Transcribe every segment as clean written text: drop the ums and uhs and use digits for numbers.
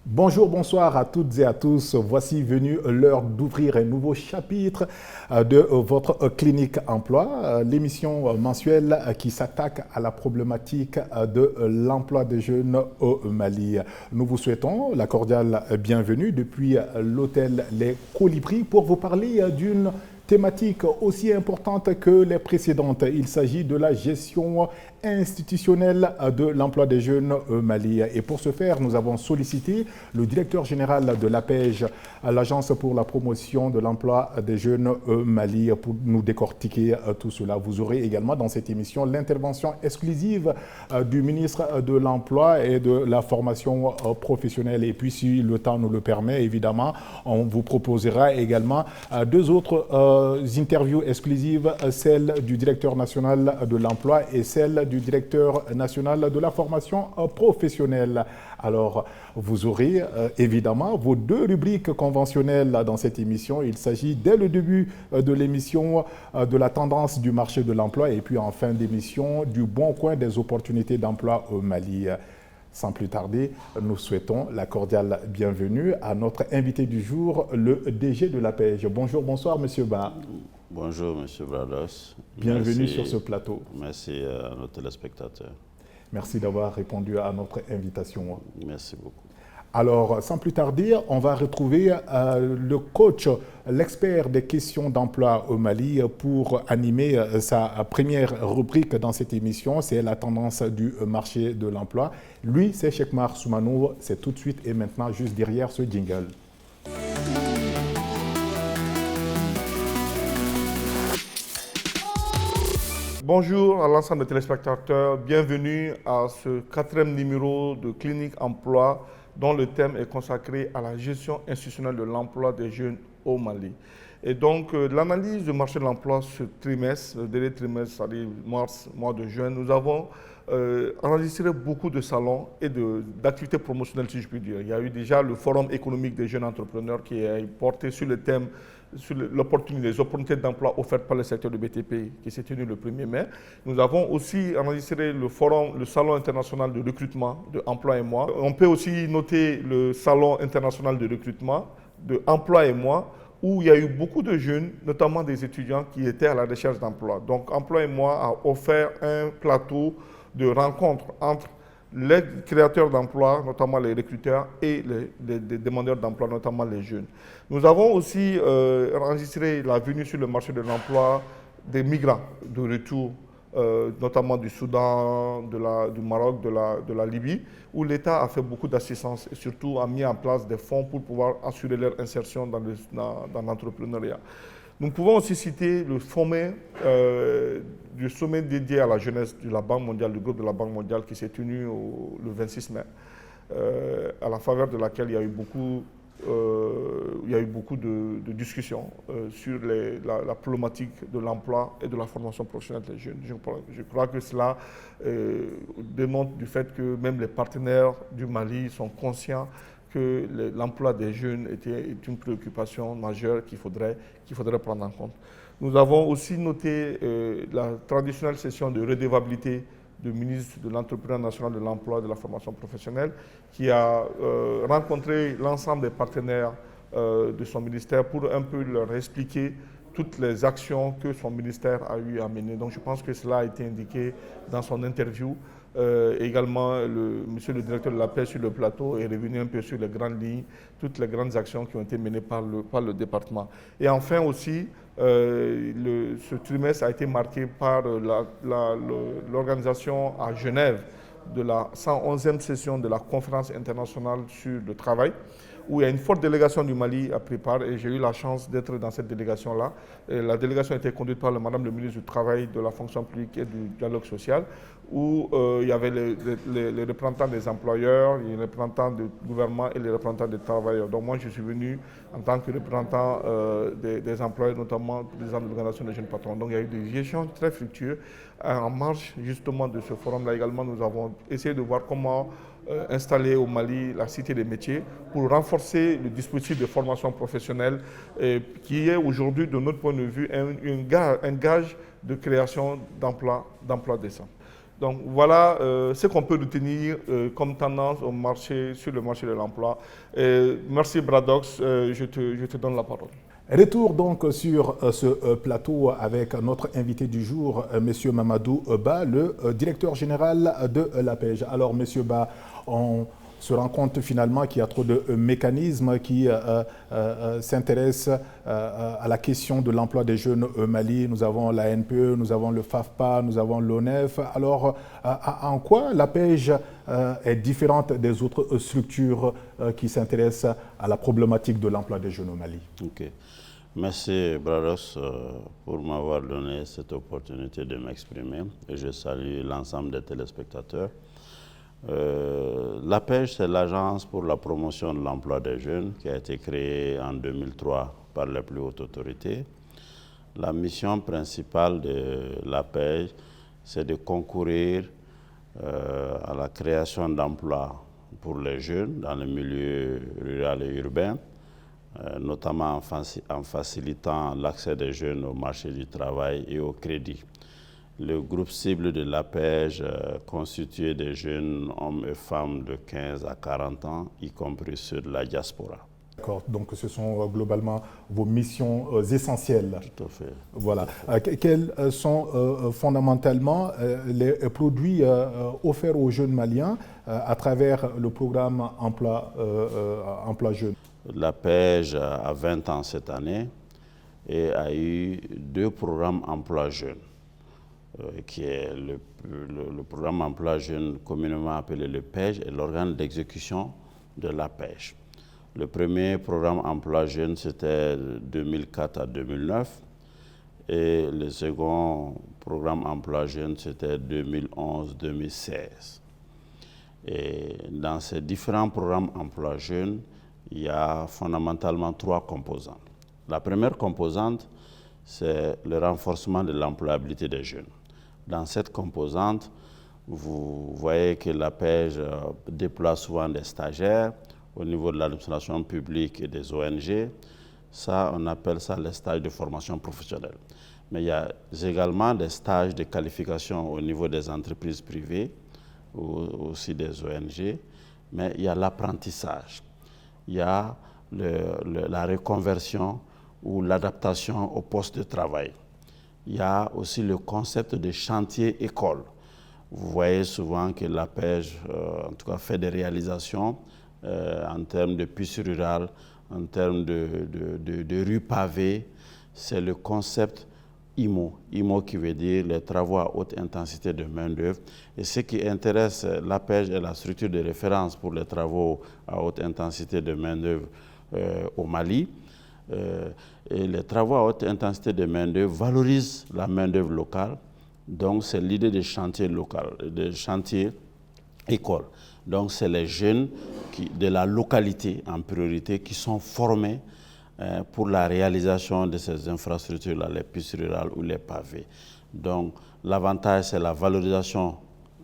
Bonjour, bonsoir à toutes et à tous. Voici venue l'heure d'ouvrir un nouveau chapitre de votre clinique emploi, l'émission mensuelle qui s'attaque à la problématique de l'emploi des jeunes au Mali. Nous vous souhaitons la cordiale bienvenue depuis l'hôtel Les Colibris pour vous parler d'une thématique aussi importante que les précédentes. Il s'agit de la gestion institutionnelle de l'emploi des jeunes au Mali. Et pour ce faire, nous avons sollicité le directeur général de l'APEJ, l'Agence pour la promotion de l'emploi des jeunes au Mali, pour nous décortiquer tout cela. Vous aurez également dans cette émission l'intervention exclusive du ministre de l'Emploi et de la formation professionnelle. Et puis, si le temps nous le permet, évidemment, on vous proposera également deux autres interviews exclusives, celle du directeur national de l'emploi et celle du directeur national de la formation professionnelle. Alors, vous aurez évidemment vos deux rubriques conventionnelles dans cette émission. Il s'agit dès le début de l'émission de la tendance du marché de l'emploi et puis en fin d'émission du bon coin des opportunités d'emploi au Mali. Sans plus tarder, nous souhaitons la cordiale bienvenue à notre invité du jour, le DG de l'APEJ. Bonjour, bonsoir, Monsieur Ba. Bonjour, Monsieur Brados. Bienvenue sur ce plateau. Merci à nos téléspectateurs. Merci d'avoir répondu à notre invitation. Merci beaucoup. Alors, sans plus tarder, on va retrouver le coach, l'expert des questions d'emploi au Mali pour animer sa première rubrique dans cette émission. C'est la tendance du marché de l'emploi. Lui, c'est Chekmar Soumanou. C'est tout de suite et maintenant juste derrière ce jingle. Bonjour à l'ensemble des téléspectateurs. Bienvenue à ce 4e numéro de Clinique Emploi dont le thème est consacré à la gestion institutionnelle de l'emploi des jeunes au Mali. Et donc, l'analyse du marché de l'emploi ce trimestre, le dernier trimestre, c'est-à-dire mars, mois de juin, nous avons enregistré beaucoup de salons et d'activités promotionnelles, si je puis dire. Il y a eu déjà le Forum économique des jeunes entrepreneurs qui est porté sur le thème sur les opportunités d'emploi offertes par le secteur du BTP qui s'est tenu le 1er mai. Nous avons aussi enregistré le Salon international de recrutement de Emploi et Moi. On peut aussi noter le Salon international de recrutement de Emploi et Moi, où il y a eu beaucoup de jeunes, notamment des étudiants qui étaient à la recherche d'emploi. Donc Emploi et Moi a offert un plateau de rencontres entre les créateurs d'emplois, notamment les recruteurs, et les demandeurs d'emploi, notamment les jeunes. Nous avons aussi enregistré la venue sur le marché de l'emploi des migrants de retour, notamment du Soudan, du Maroc, de la Libye, où l'État a fait beaucoup d'assistance et surtout a mis en place des fonds pour pouvoir assurer leur insertion dans l'entrepreneuriat. Nous pouvons aussi citer le sommet dédié à la jeunesse de la Banque mondiale, du groupe de la Banque mondiale qui s'est tenu le 26 mai, à la faveur de laquelle il y a eu beaucoup de discussions sur la problématique de l'emploi et de la formation professionnelle des jeunes. Je crois que cela démontre du fait que même les partenaires du Mali sont conscients que l'emploi des jeunes est une préoccupation majeure qu'il faudrait prendre en compte. Nous avons aussi noté la traditionnelle session de redevabilité du ministre de l'Entrepreneuriat national de l'emploi et de la formation professionnelle qui a rencontré l'ensemble des partenaires de son ministère pour un peu leur expliquer toutes les actions que son ministère a eu à mener. Donc je pense que cela a été indiqué dans son interview. Également, monsieur le directeur de la paix sur le plateau est revenu un peu sur les grandes lignes, toutes les grandes actions qui ont été menées par le département. Et enfin aussi, ce trimestre a été marqué par l'organisation à Genève de la 111e session de la conférence internationale sur le travail, où il y a une forte délégation du Mali à pris part et j'ai eu la chance d'être dans cette délégation-là. La délégation a été conduite par Madame le ministre du Travail, de la fonction publique et du dialogue social, où il y avait les représentants des employeurs, les représentants du gouvernement et les représentants des travailleurs. Donc moi, je suis venu en tant que représentant des employeurs, notamment président de l'organisation des jeunes patrons. Donc il y a eu des échanges très fructueux. En marge justement de ce forum-là également, nous avons essayé de voir comment installer au Mali la Cité des métiers pour renforcer le dispositif de formation professionnelle qui est aujourd'hui, de notre point de vue, un gage de création d'emplois décents. Donc voilà ce qu'on peut retenir comme tendance sur le marché de l'emploi. Merci Bradox, je te donne la parole. Retour donc sur ce plateau avec notre invité du jour, Monsieur Mamadou Ba, le directeur général de l'APEJ. Alors Monsieur Ba, on se rend compte finalement qu'il y a trop de mécanismes qui s'intéressent à la question de l'emploi des jeunes au Mali. Nous avons la NPE, nous avons le FAFPA, nous avons l'ONEF. Alors, en quoi l'APEJ est différente des autres structures qui s'intéressent à la problématique de l'emploi des jeunes au Mali? Ok. Merci, Brados, pour m'avoir donné cette opportunité de m'exprimer. Et je salue l'ensemble des téléspectateurs. L'APEJ, c'est l'Agence pour la promotion de l'emploi des jeunes qui a été créée en 2003 par les plus hautes autorités. La mission principale de l'APEJ, c'est de concourir à la création d'emplois pour les jeunes dans le milieu rural et urbain, notamment en facilitant l'accès des jeunes au marché du travail et au crédit. Le groupe cible de l'APEJ constitué de jeunes hommes et femmes de 15 à 40 ans, y compris ceux de la diaspora. D'accord, donc ce sont globalement vos missions essentielles. Tout à fait. Voilà. Quels sont fondamentalement les produits offerts aux jeunes Maliens à travers le programme Emploi Jeunes? L'APEJ a 20 ans cette année et a eu 2 programmes Emploi Jeunes, qui est le programme Emploi Jeunes communément appelé le PEJ et l'organe d'exécution de l'APEJ. Le premier programme Emploi Jeunes, c'était 2004 à 2009 et le second programme Emploi Jeunes, c'était 2011-2016. Et dans ces différents programmes Emploi Jeunes, il y a fondamentalement 3 composantes. La première composante, c'est le renforcement de l'employabilité des jeunes. Dans cette composante, vous voyez que l'APEJ déploie souvent des stagiaires au niveau de l'administration publique et des ONG. Ça, on appelle ça les stages de formation professionnelle. Mais il y a également des stages de qualification au niveau des entreprises privées ou aussi des ONG. Mais il y a l'apprentissage. Il y a la reconversion ou l'adaptation au poste de travail. Il y a aussi le concept de chantier école. Vous voyez souvent que l'APEJ, en tout cas, fait des réalisations en termes de pistes rurales, en termes de rues pavées. C'est le concept IMO. IMO qui veut dire les travaux à haute intensité de main-d'œuvre. Et ce qui intéresse l'APEJ est la structure de référence pour les travaux à haute intensité de main-d'œuvre au Mali. Et les travaux à haute intensité de main-d'œuvre valorisent la main-d'œuvre locale. Donc, c'est l'idée de chantier local, de chantier école. Donc, c'est les jeunes de la localité en priorité qui sont formés pour la réalisation de ces infrastructures-là, les pistes rurales ou les pavés. Donc, l'avantage, c'est la valorisation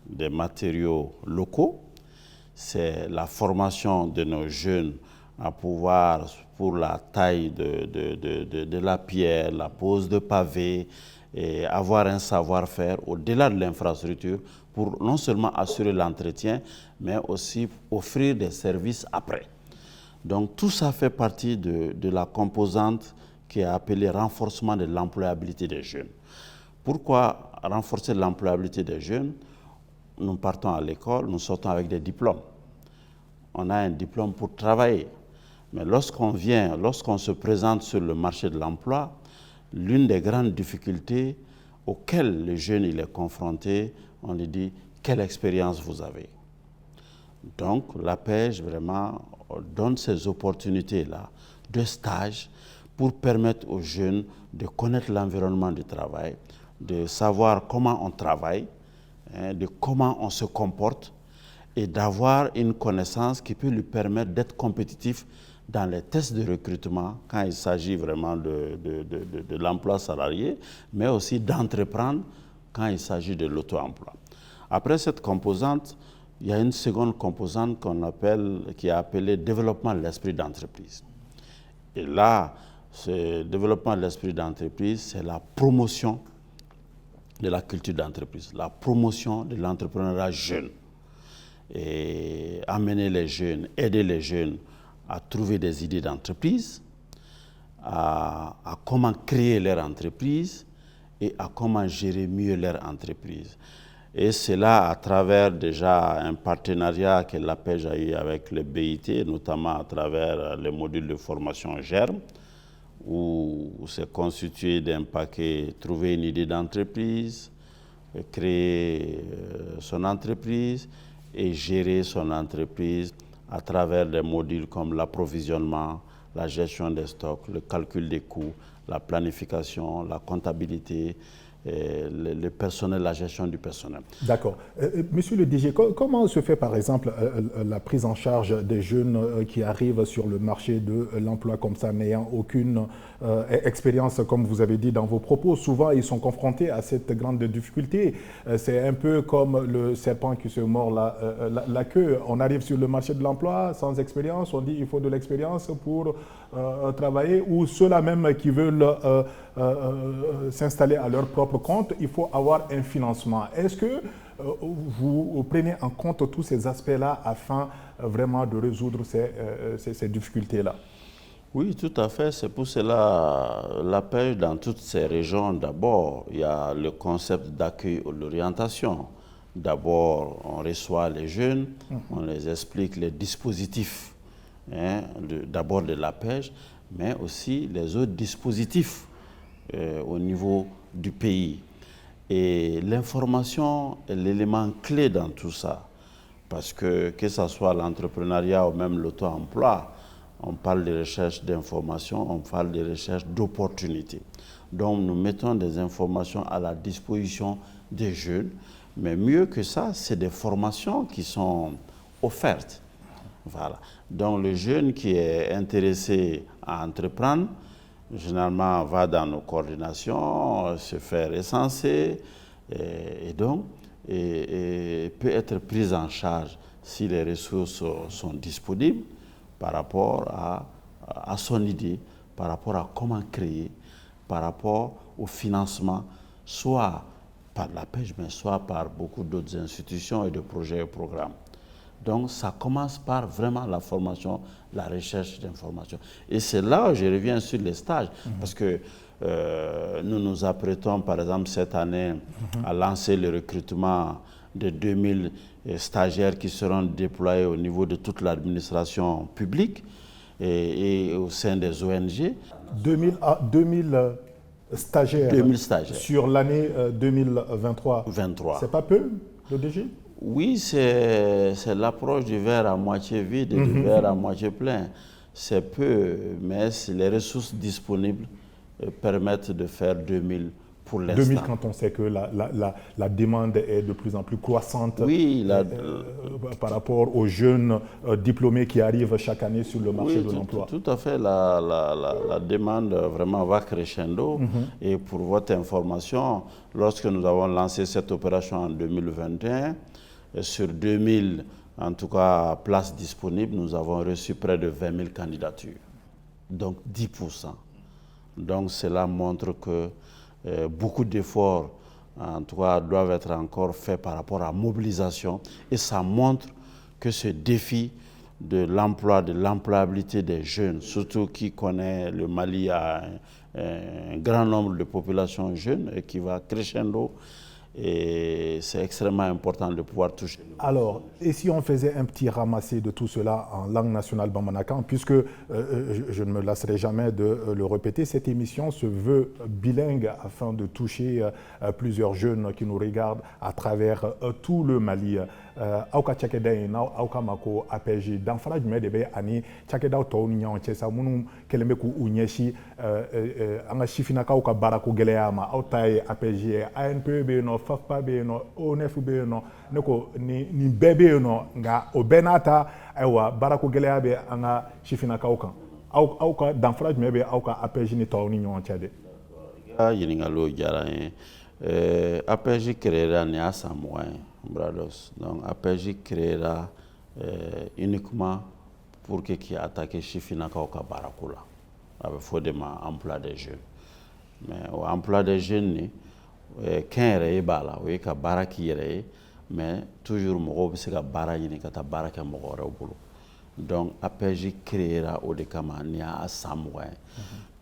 des matériaux locaux, c'est la formation de nos jeunes à pouvoir, pour la taille de la pierre, la pose de pavés, et avoir un savoir-faire au-delà de l'infrastructure pour non seulement assurer l'entretien, mais aussi offrir des services après. Donc tout ça fait partie de la composante qui est appelée renforcement de l'employabilité des jeunes. Pourquoi renforcer l'employabilité des jeunes? Nous partons à l'école, nous sortons avec des diplômes. On a un diplôme pour travailler. Mais lorsqu'on se présente sur le marché de l'emploi, l'une des grandes difficultés auxquelles le jeune il est confronté, on lui dit « quelle expérience vous avez ?» Donc l'APEJ vraiment donne ces opportunités-là de stage pour permettre aux jeunes de connaître l'environnement du travail, de savoir comment on travaille, de comment on se comporte et d'avoir une connaissance qui peut lui permettre d'être compétitif dans les tests de recrutement quand il s'agit vraiment de l'emploi salarié, mais aussi d'entreprendre quand il s'agit de l'auto-emploi. Après cette composante, il y a une seconde composante qui est appelée développement de l'esprit d'entreprise. Et là, ce développement de l'esprit d'entreprise, c'est la promotion de la culture d'entreprise, la promotion de l'entrepreneuriat jeune, et amener les jeunes, aider les jeunes à trouver des idées d'entreprise, à comment créer leur entreprise et à comment gérer mieux leur entreprise. Et cela à travers déjà un partenariat que l'APEJ a eu avec le BIT, notamment à travers les modules de formation GERM, où c'est constitué d'un paquet trouver une idée d'entreprise, créer son entreprise et gérer son entreprise à travers des modules comme l'approvisionnement, la gestion des stocks, le calcul des coûts, la planification, la comptabilité, le personnel, la gestion du personnel. D'accord. Monsieur le DG, comment se fait par exemple la prise en charge des jeunes qui arrivent sur le marché de l'emploi comme ça, n'ayant aucune expérience, comme vous avez dit dans vos propos? Souvent, ils sont confrontés à cette grande difficulté. C'est un peu comme le serpent qui se mord la queue. On arrive sur le marché de l'emploi sans expérience, on dit qu'il faut de l'expérience pour travailler, ou ceux-là même qui veulent s'installer à leur propre compte, il faut avoir un financement. Est-ce que vous prenez en compte tous ces aspects-là afin vraiment de résoudre ces difficultés-là? Oui, tout à fait. C'est pour cela l'APEJ dans toutes ces régions, d'abord, il y a le concept d'accueil ou l'orientation. D'abord, on reçoit les jeunes, on les explique les dispositifs, d'abord de l'APEJ, mais aussi les autres dispositifs au niveau du pays. Et l'information est l'élément clé dans tout ça. Parce que ce soit l'entrepreneuriat ou même l'auto-emploi, on parle de recherche d'informations, on parle de recherche d'opportunités. Donc nous mettons des informations à la disposition des jeunes. Mais mieux que ça, c'est des formations qui sont offertes. Voilà. Donc le jeune qui est intéressé à entreprendre, généralement va dans nos coordinations, se faire recenser et donc peut être pris en charge si les ressources sont disponibles par rapport à son idée, par rapport à comment créer, par rapport au financement, soit par l'APEJ, mais soit par beaucoup d'autres institutions et de projets et programmes. Donc, ça commence par vraiment la formation, la recherche d'informations. Et c'est là où je reviens sur les stages, parce que nous nous apprêtons, par exemple, cette année, à lancer le recrutement de 2000 stagiaires qui seront déployés au niveau de toute l'administration publique et au sein des ONG. 2000 stagiaires, 2000 stagiaires sur l'année 2023. 23. C'est pas peu, le DG? Oui, c'est l'approche du verre à moitié vide et du verre à moitié plein. C'est peu, mais les ressources disponibles permettent de faire 2000 pour l'instant. 2000 quand on sait que la demande est de plus en plus croissante, oui, par rapport aux jeunes diplômés qui arrivent chaque année sur le marché de l'emploi. Tout à fait, la demande vraiment va crescendo. Et pour votre information, lorsque nous avons lancé cette opération en 2021, sur 2000, en tout cas, places disponibles, nous avons reçu près de 20 000 candidatures. Donc 10%. Donc cela montre que beaucoup d'efforts, en tout cas, doivent être encore faits par rapport à la mobilisation. Et ça montre que ce défi de l'emploi, de l'employabilité des jeunes, surtout qui connaît le Mali a un grand nombre de populations jeunes et qui va crescendo. Et c'est extrêmement important de pouvoir toucher. Alors, et si on faisait un petit ramassé de tout cela en langue nationale bamanakan, puisque je ne me lasserai jamais de le répéter, cette émission se veut bilingue afin de toucher plusieurs jeunes qui nous regardent à travers tout le Mali. Auka tchakedai na auka mako APJ dans fara jumɛn de bɛ ani tchakedaw tɔw ni ɲɔgɔn cɛ sa minnu kɛlen bɛ k'u ɲɛsin an ka sifinnakaw ka baarako gɛlɛya ma. Aw ta ye APJ ye, ANP bɛ yen nɔ, FAFPA bɛ yen nɔ, ONF bɛ yen nɔ, ne ko nin bɛɛ bɛ yen nɔ, nka o bɛɛ n'a ta ayiwa baarako gɛlɛya bɛ an ka sifinnakaw kan. Aw ka danfara jumɛn bɛ aw ka APJ ni tɔw ni ɲɔgɔn cɛ de? Ɲininkaliw diyara n ye. APJ créera nin y'a san 20 ye. Brados. Donc, APJ créera uniquement pour que qui attaque Chifinaka au Kabarakula. Avec faut de emploi des jeunes. Mais au emploi des jeunes, kɛn yɛrɛ ye b'a la o ye ka baara k'i yɛrɛ ye mais toujours mɔgɔw bɛ se ka baara ɲini ka taa baara kɛ mɔgɔ wɛrɛw bolo donc APJ créera o de kama ni y'a san 20 ye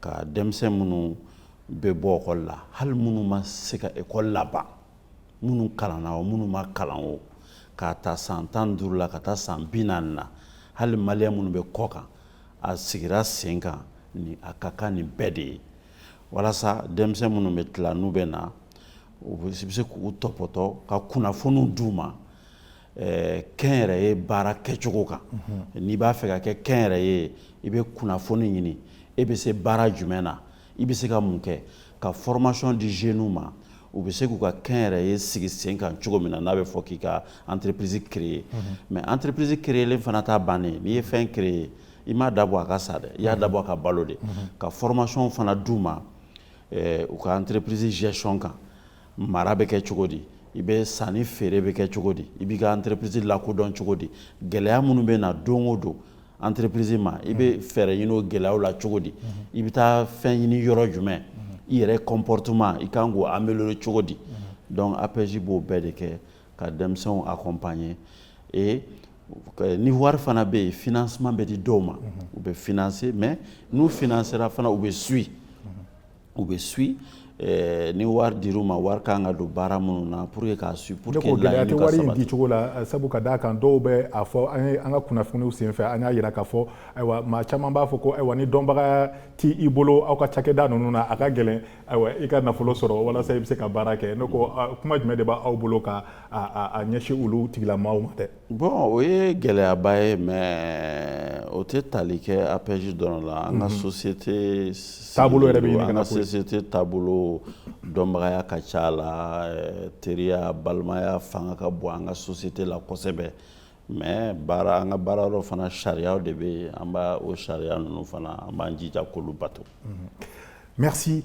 ka denmisɛn minnu bɛ bɔ école la hali minnu ma se ka école laban minnu kalanna o minnu ma kalan o k'a ta san 15 la ka taa san 40 na hali maliyɛn minnu bɛ kɔ kan a sigira sen kan ni a ka kan nin bɛɛ de ye walasa denmisɛn minnu bɛ tila n'u bɛ na u bɛ se k'u tɔpɔtɔ ka kunnafoniw d'u ma kɛnyɛrɛye baara kɛcogo kan n'i b'a fɛ ka kɛ kɛnyɛrɛye i bɛ kunnafoni ɲini e bɛ se baara jumɛn na i bɛ se ka mun kɛ ka formation di jeunes ma u bɛ se k'u ka kɛnyɛrɛye sigi sen kan cogo min na n'a bɛ fɔ k'i ka entreprise créer mais entreprise créer fana t'a bannen n'i ye fɛn créer i m'a dabɔ a ka sa dɛ i y'a dabɔ a ka balo de ka formation fana d'u ma u ka entreprise gestion kan mara bɛ kɛ cogo di i bɛ sanni feere bɛ kɛ cogo di i b'i ka entreprise lakodɔn cogo di gɛlɛya minnu bɛ na don o don entreprise ma i bɛ fɛɛrɛ ɲini o gɛlɛyaw la cogo di i bɛ taa fɛn ɲini yɔrɔ jumɛn i yɛrɛ comportement i kan k'o améliorer cogo di donc APJ b'o bɛɛ de kɛ ka denmisɛnw accompagner et ni wari fana bɛ yen financement bɛ di dɔw ma u bɛ financer mais n'u financera fana u bɛ suit ni wari dir'u ma wari kan ka don baara minnu na pour que k'a suit pour que laɲini ka sabati. Wari in di cogo la sabu ka d'a kan dɔw bɛ a fɔ an ka kunnafoniw senfɛ an y'a yira k'a fɔ ayiwa maa caman b'a fɔ ko ayiwa ni dɔnbaga t'i i bolo aw ka cakɛda ninnu na a ka gɛlɛn ayiwa i ka nafolo sɔrɔ walasa i bɛ se ka baara kɛ ne ko kuma jumɛn de b'aw bolo ka a ɲɛsin olu tigilamaaw ma dɛ. Bon o ye gɛlɛyaba ye mais o tɛ tali kɛ APJ dɔrɔn la an ka société taabolo yɛrɛ bɛ ɲini ka na an ka société taabolo dɔnbagaya ka ca la teriya balimaya fanga ka bon an ka société la kosɛbɛ mais baara an ka baarayɔrɔ fana sariyaw de bɛ yen an b'a o sariya ninnu fana an b'an jija k'olu bato. Merci,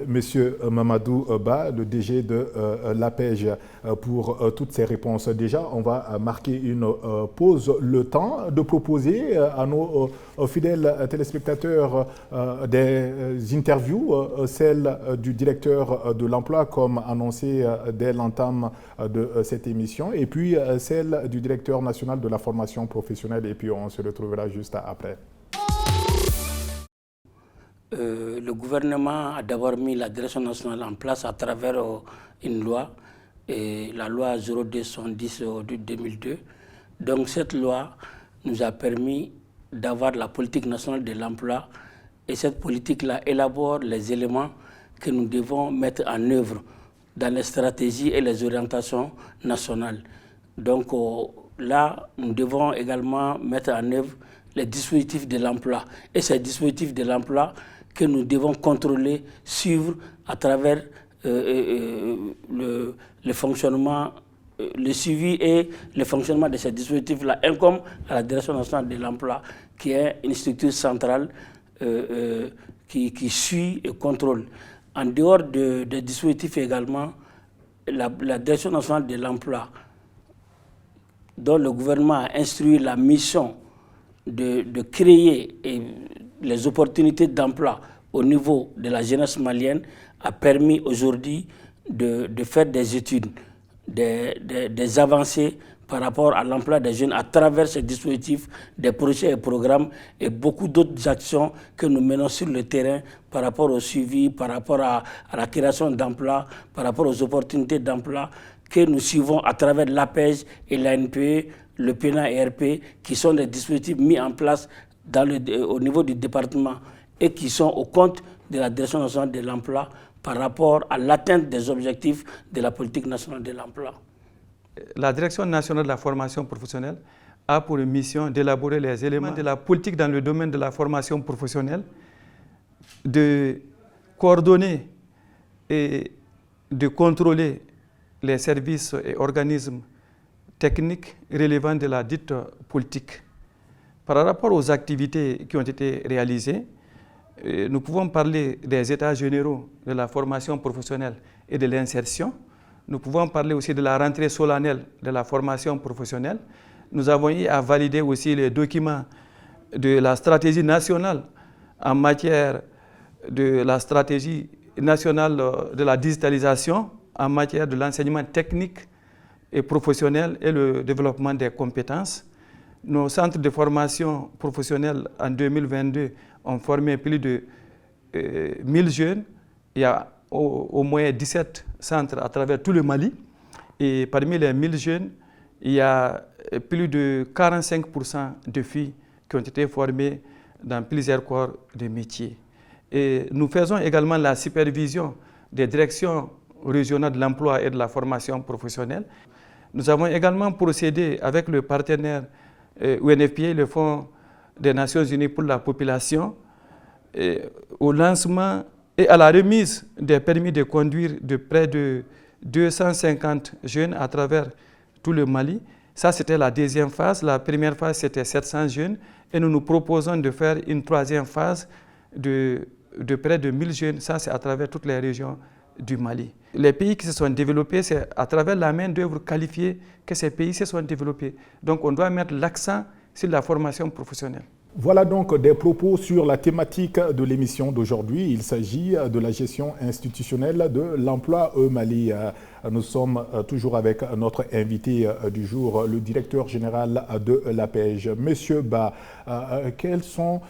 Monsieur Mamadou Ba, le DG de l'APJ, pour toutes ces réponses. Déjà, on va marquer une pause, le temps de proposer à nos fidèles téléspectateurs des interviews, celle du directeur de l'emploi, comme annoncé dès l'entame de cette émission, et puis celle du directeur national de la formation professionnelle, et puis on se retrouvera juste après. Le gouvernement a d'abord mis la direction nationale en place à travers une loi, la loi 0210 de 2002. Donc cette loi nous a permis d'avoir la politique nationale de l'emploi et cette politique-là élabore les éléments que nous devons mettre en œuvre dans les stratégies et les orientations nationales. Donc là, nous devons également mettre en œuvre les dispositifs de l'emploi. Et ces dispositifs de l'emploi que nous devons contrôler, suivre à travers le fonctionnement, le suivi et le fonctionnement de ces dispositifs-là, incombe à la Direction nationale de l'emploi, qui est une structure centrale qui suit et contrôle. En dehors des dispositifs également, la Direction nationale de l'emploi, dont le gouvernement a instruit la mission de créer les opportunités d'emploi au niveau de la jeunesse malienne, a permis aujourd'hui de faire des études, des avancées par rapport à l'emploi des jeunes à travers ces dispositifs, des projets et programmes et beaucoup d'autres actions que nous menons sur le terrain par rapport au suivi, par rapport à la création d'emplois, par rapport aux opportunités d'emploi que nous suivons à travers l'APEJ et l'ANPE, le PENA-ERP, qui sont des dispositifs mis en place au niveau du département et qui sont au compte de la Direction nationale de l'emploi par rapport à l'atteinte des objectifs de la politique nationale de l'emploi. La Direction nationale de la formation professionnelle a pour mission d'élaborer les éléments de la politique dans le domaine de la formation professionnelle, de coordonner et de contrôler les services et organismes techniques relevant de la dite politique. Par rapport aux activités qui ont été réalisées, nous pouvons parler des états généraux de la formation professionnelle et de l'insertion. Nous pouvons parler aussi de la rentrée solennelle de la formation professionnelle. Nous avons eu à valider aussi les documents de la stratégie nationale en matière de la stratégie national de la digitalisation en matière de l'enseignement technique et professionnel et le développement des compétences. Nos centres de formation professionnelle en 2022 ont formé plus de 1000 jeunes. Il y a au moins 17 centres à travers tout le Mali. Et parmi les 1000 jeunes, il y a plus de 45% de filles qui ont été formées dans plusieurs corps de métiers. Et nous faisons également la supervision des directions régionales de l'emploi et de la formation professionnelle. Nous avons également procédé avec le partenaire UNFPA, le Fonds des Nations Unies pour la population, au lancement et à la remise des permis de conduire de près de 250 jeunes à travers tout le Mali. Ça, c'était la deuxième phase. La première phase, c'était 700 jeunes. Et nous nous proposons de faire une troisième phase de près de 1000 jeunes. Ça, c'est à travers toutes les régions du Mali. Les pays qui se sont développés, c'est à travers la main-d'œuvre qualifiée que ces pays se sont développés. Donc, on doit mettre l'accent sur la formation professionnelle. Voilà donc des propos sur la thématique de l'émission d'aujourd'hui. Il s'agit de la gestion institutionnelle de l'emploi au Mali. Nous sommes toujours avec notre invité du jour, le directeur général de l'APEJ. Monsieur Ba, quelles sont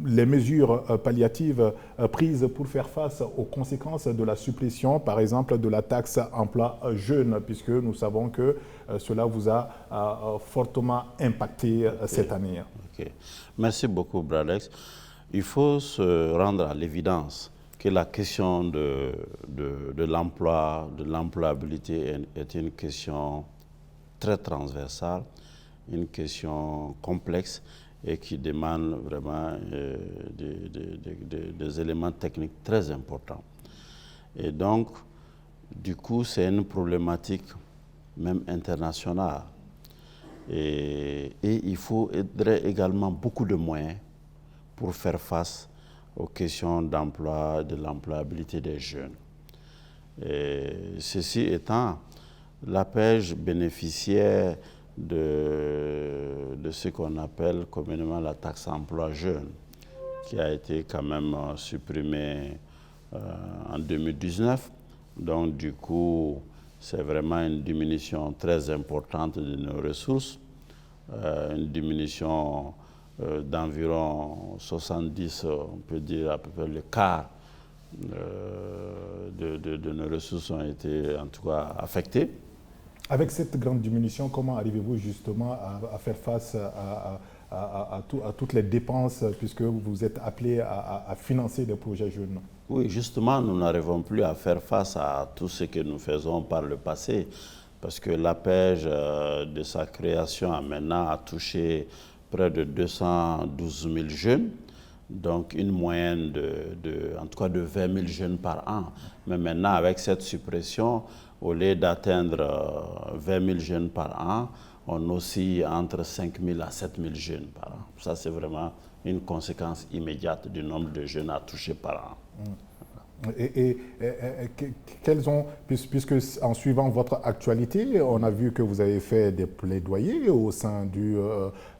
les mesures palliatives prises pour faire face aux conséquences de la suppression, par exemple, de la taxe emploi jeune, puisque nous savons que cela vous a fortement impacté cette année? Okay. Merci beaucoup, Bradex. Il faut se rendre à l'évidence que la question de l'emploi, de l'employabilité est une question très transversale, une question complexe et qui demande vraiment des éléments techniques très importants. Et donc, du coup, c'est une problématique même internationale. Et il faudrait également beaucoup de moyens pour faire face aux questions d'emploi, de l'employabilité des jeunes. Et ceci étant, l'APEJ bénéficiait de ce qu'on appelle communément la taxe emploi jeune, qui a été quand même supprimée en 2019. Donc du coup, c'est vraiment une diminution très importante de nos ressources, une diminution d'environ 70, on peut dire à peu près le quart de nos ressources ont été en tout cas affectées. Avec cette grande diminution, comment arrivez-vous justement à faire face à toutes les dépenses puisque vous êtes appelé à financer des projets jeunes? Oui, justement, nous n'arrivons plus à faire face à tout ce que nous faisons par le passé parce que l'APEJ, de sa création à maintenant, a touché près de 212 000 jeunes, donc une moyenne en tout cas de 20 000 jeunes par an. Mais maintenant, avec cette suppression, au lieu d'atteindre 20 000 jeunes par an, on oscille entre 5 000 à 7 000 jeunes par an. Ça, c'est vraiment une conséquence immédiate du nombre de jeunes à toucher par an. Et quels ont, puisque en suivant votre actualité, on a vu que vous avez fait des plaidoyers au sein du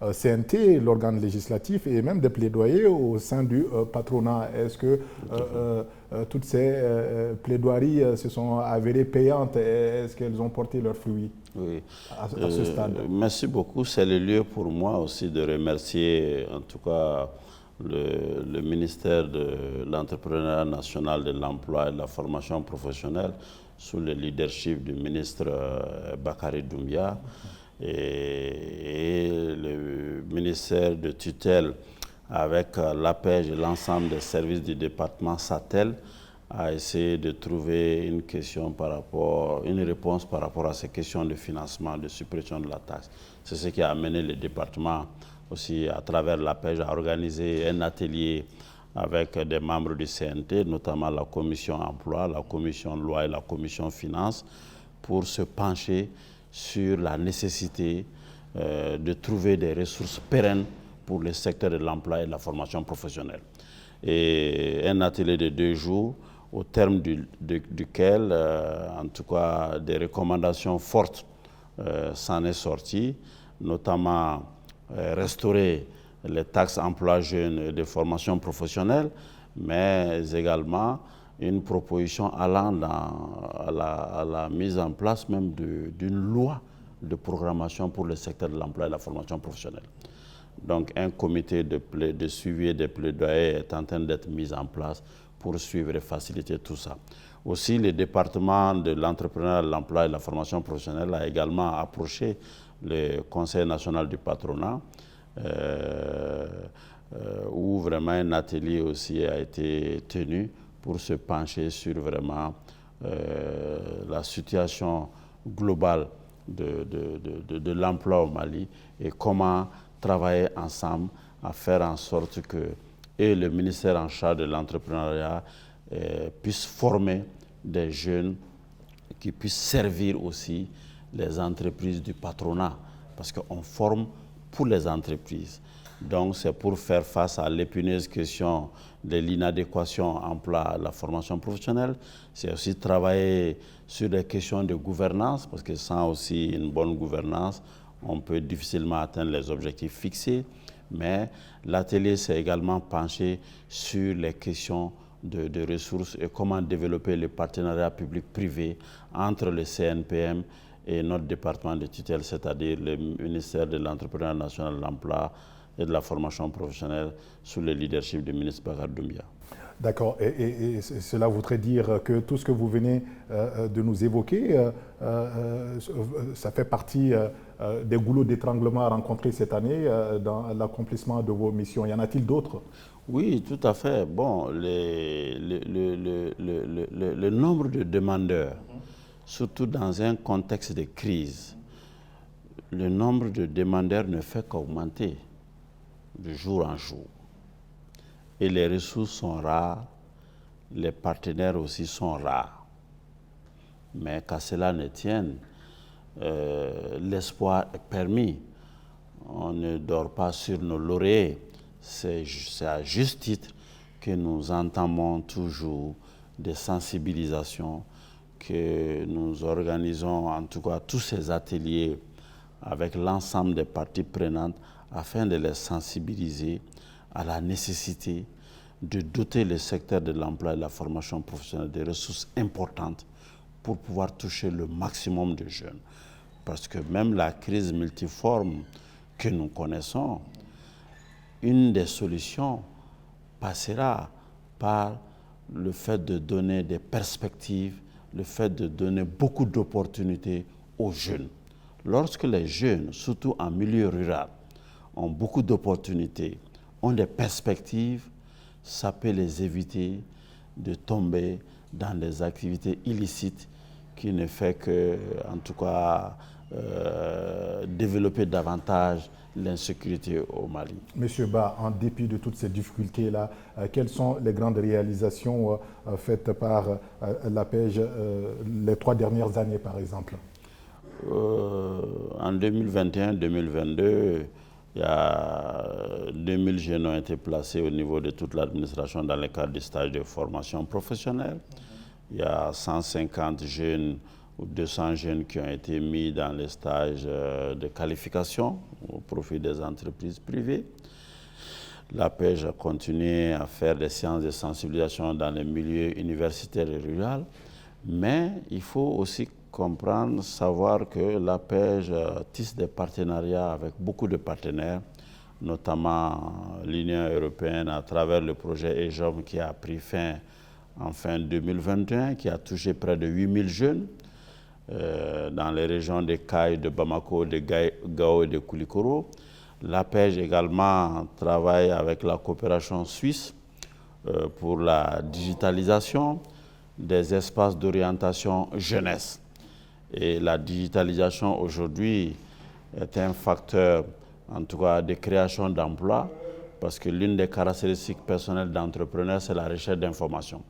CNT, l'organe législatif, et même des plaidoyers au sein du patronat. Est-ce que toutes ces plaidoiries se sont avérées payantes? Est-ce qu'elles ont porté leurs fruits? Oui. À ce stade? Merci beaucoup. C'est le lieu pour moi aussi de remercier en tout cas le ministère de l'Entrepreneuriat national, de l'emploi et de la formation professionnelle sous le leadership du ministre Bakary Doumbia et le ministère de tutelle avec l'APEJ et l'ensemble des services du département SATEL a essayé de trouver une réponse par rapport à ces questions de financement, de suppression de la taxe. C'est ce qui a amené le département aussi à travers l'APEJ à organiser un atelier avec des membres du CNT, notamment la commission emploi, la commission loi et la commission finances, pour se pencher sur la nécessité de trouver des ressources pérennes pour le secteur de l'emploi et de la formation professionnelle. Et un atelier de 2 jours, au terme duquel, en tout cas, des recommandations fortes s'en est sorties, notamment restaurer les taxes emploi jeunes et de formation professionnelle, mais également une proposition allant à la mise en place même d'une loi de programmation pour le secteur de l'emploi et de la formation professionnelle. Donc un comité de suivi et de plaidoyer est en train d'être mis en place pour suivre et faciliter tout ça. Aussi, le département de l'entrepreneuriat, de l'emploi et de la formation professionnelle a également approché le Conseil national du patronat, où vraiment un atelier aussi a été tenu pour se pencher sur vraiment la situation globale de l'emploi au Mali et comment travailler ensemble à faire en sorte que et le ministère en charge de l'entrepreneuriat puisse former des jeunes qui puissent servir aussi les entreprises du patronat, parce qu'on forme pour les entreprises. Donc c'est pour faire face à l'épineuse question de l'inadéquation emploi de la formation professionnelle. C'est aussi travailler sur les questions de gouvernance, parce que sans aussi une bonne gouvernance, on peut difficilement atteindre les objectifs fixés. Mais l'atelier s'est également penché sur les questions de ressources et comment développer le partenariat public-privé entre le CNPM et notre département de tutelle, c'est-à-dire le ministère de l'Entrepreneuriat national, de l'emploi et de la formation professionnelle sous le leadership du ministre Bakar Doumbia. D'accord. Et cela voudrait dire que tout ce que vous venez de nous évoquer, ça fait partie des goulots d'étranglement rencontrés cette année dans l'accomplissement de vos missions. Y en a-t-il d'autres? Oui, tout à fait. Bon, le nombre de demandeurs, surtout dans un contexte de crise, le nombre de demandeurs ne fait qu'augmenter de jour en jour. Et les ressources sont rares, les partenaires aussi sont rares. Mais qu'à cela ne tienne, l'espoir est permis. On ne dort pas sur nos lauriers. C'est à juste titre que nous entamons toujours des sensibilisations, que nous organisons en tout cas tous ces ateliers avec l'ensemble des parties prenantes afin de les sensibiliser à la nécessité de doter le secteur de l'emploi et de la formation professionnelle de ressources importantes pour pouvoir toucher le maximum de jeunes. Parce que même la crise multiforme que nous connaissons, une des solutions passera par le fait de donner des perspectives, le fait de donner beaucoup d'opportunités aux jeunes. Lorsque les jeunes, surtout en milieu rural, ont beaucoup d'opportunités, ont des perspectives, ça peut les éviter de tomber dans des activités illicites qui ne fait que, en tout cas, développer davantage l'insécurité au Mali. Monsieur Ba, en dépit de toutes ces difficultés-là, quelles sont les grandes réalisations faites par l'APEJ les 3 dernières années, par exemple? En 2021-2022, il y a 2000 jeunes ont été placés au niveau de toute l'administration dans le cadre du stage de formation professionnelle. Il y a 150 jeunes ou 200 jeunes qui ont été mis dans les stages de qualification au profit des entreprises privées. L'APEJ a continué à faire des séances de sensibilisation dans les milieux universitaires et ruraux, mais il faut aussi comprendre, savoir que l'APEJ tisse des partenariats avec beaucoup de partenaires, notamment l'Union européenne à travers le projet EJOM qui a pris fin en fin 2021, qui a touché près de 8000 jeunes dans les régions de Kayes, de Bamako, de Gao et de Koulikoro. L'APEJ également travaille avec la coopération suisse pour la digitalisation des espaces d'orientation jeunesse. Et la digitalisation aujourd'hui est un facteur, en tout cas, de création d'emplois, parce que l'une des caractéristiques personnelles d'entrepreneurs, c'est la recherche d'informations.